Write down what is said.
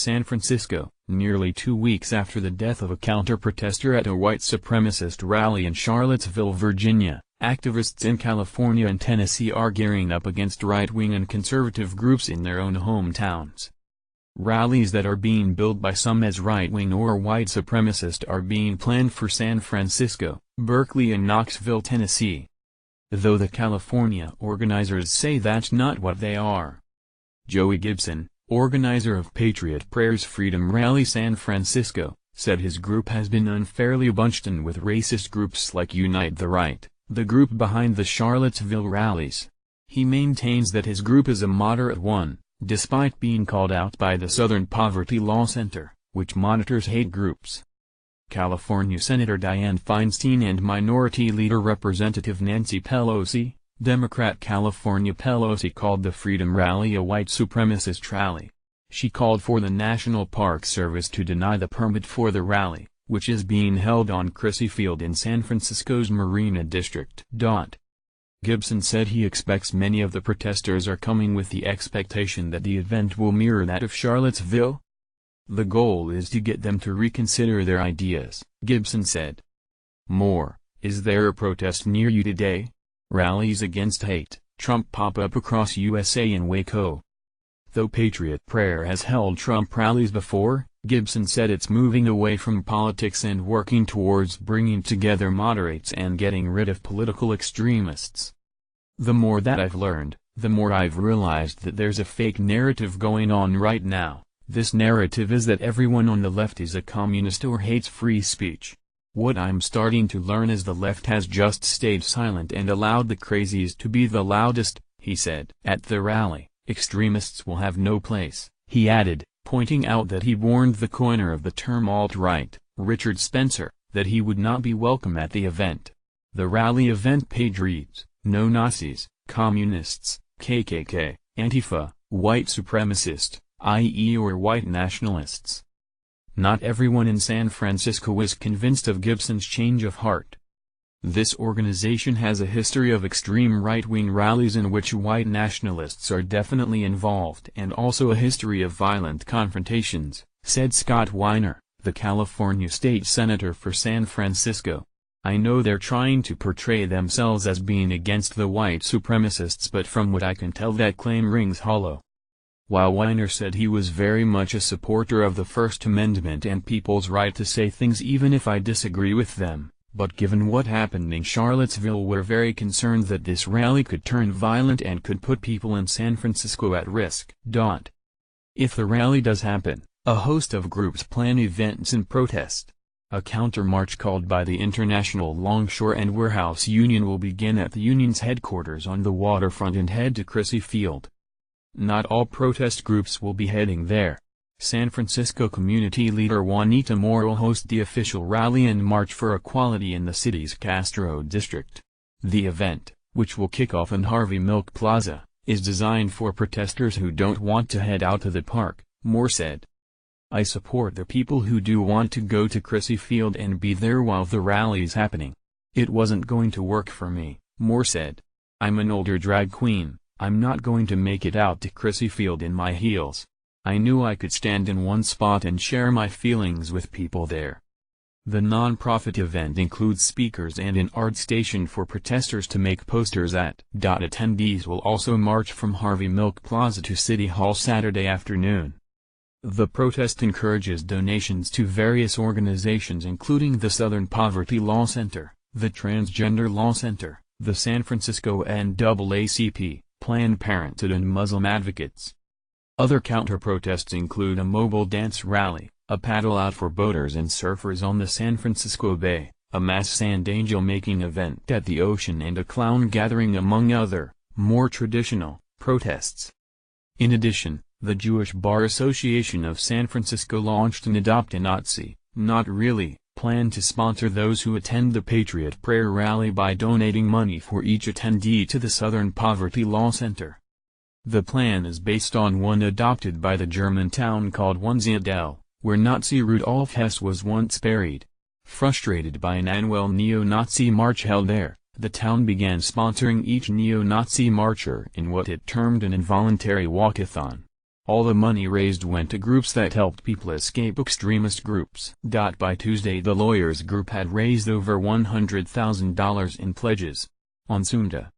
San Francisco, nearly 2 weeks after the death of a counter-protester at a white supremacist rally in Charlottesville, Virginia. Activists in California and Tennessee are gearing up against right-wing and conservative groups in their own hometowns. Rallies that are being billed by some as right-wing or white supremacist are being planned for San Francisco, Berkeley and Knoxville, Tennessee. Though the California organizers say that's not what they are. Joey Gibson, organizer of Patriot Prayer's Freedom Rally San Francisco, said his group has been unfairly bunched in with racist groups like Unite the Right, the group behind the Charlottesville rallies. He maintains that his group is a moderate one, despite being called out by the Southern Poverty Law Center, which monitors hate groups. California Senator Dianne Feinstein and Minority Leader Representative Nancy Pelosi, Democrat California Pelosi called the Freedom Rally a white supremacist rally. She called for the National Park Service to deny the permit for the rally, which is being held on Crissy Field in San Francisco's Marina District. Gibson said he expects many of the protesters are coming with the expectation that the event will mirror that of Charlottesville. The goal is to get them to reconsider their ideas, Gibson said. More, is there a protest near you today? Rallies against hate, Trump pop up across USA in Waco. Though Patriot Prayer has held Trump rallies before, Gibson said it's moving away from politics and working towards bringing together moderates and getting rid of political extremists. The more that I've learned, the more I've realized that there's a fake narrative going on right now. This narrative is that everyone on the left is a communist or hates free speech. What I'm starting to learn is the left has just stayed silent and allowed the crazies to be the loudest, he said. At the rally, extremists will have no place, he added, pointing out that he warned the coiner of the term alt-right, Richard Spencer, that he would not be welcome at the event. The rally event page reads, "No Nazis, Communists, KKK, Antifa, White Supremacist, i.e. or white nationalists." Not everyone in San Francisco is convinced of Gibson's change of heart. This organization has a history of extreme right-wing rallies in which white nationalists are definitely involved and also a history of violent confrontations, said Scott Weiner, the California state senator for San Francisco. I know they're trying to portray themselves as being against the white supremacists, but from what I can tell that claim rings hollow. While Weiner said he was very much a supporter of the First Amendment and people's right to say things even if I disagree with them, but given what happened in Charlottesville, we're very concerned that this rally could turn violent and could put people in San Francisco at risk. If the rally does happen, a host of groups plan events in protest. A counter-march called by the International Longshore and Warehouse Union will begin at the union's headquarters on the waterfront and head to Crissy Field. Not all protest groups will be heading there. San Francisco community leader Juanita Moore will host the official rally and March for Equality in the city's Castro district. The event, which will kick off in Harvey Milk Plaza, is designed for protesters who don't want to head out to the park, Moore said. I support the people who do want to go to Crissy Field and be there while the rally's happening. It wasn't going to work for me, Moore said. I'm an older drag queen. I'm not going to make it out to Crissy Field in my heels. I knew I could stand in one spot and share my feelings with people there. The non-profit event includes speakers and an art station for protesters to make posters at. Attendees will also march from Harvey Milk Plaza to City Hall Saturday afternoon. The protest encourages donations to various organizations including the Southern Poverty Law Center, the Transgender Law Center, the San Francisco NAACP, Planned Parenthood and Muslim advocates. Other counter-protests include a mobile dance rally, a paddle-out for boaters and surfers on the San Francisco Bay, a mass sand angel-making event at the ocean and a clown gathering among other, more traditional, protests. In addition, the Jewish Bar Association of San Francisco launched an Adopt a Nazi, Not Really, plan to sponsor those who attend the Patriot Prayer rally by donating money for each attendee to the Southern Poverty Law Center. The plan is based on one adopted by the German town called Wunsiedel, where Nazi Rudolf Hess was once buried. Frustrated by an annual neo-Nazi march held there, the town began sponsoring each neo-Nazi marcher in what it termed an involuntary walkathon. All the money raised went to groups that helped people escape extremist groups. By Tuesday the lawyers group had raised over $100,000 in pledges. On Sunda,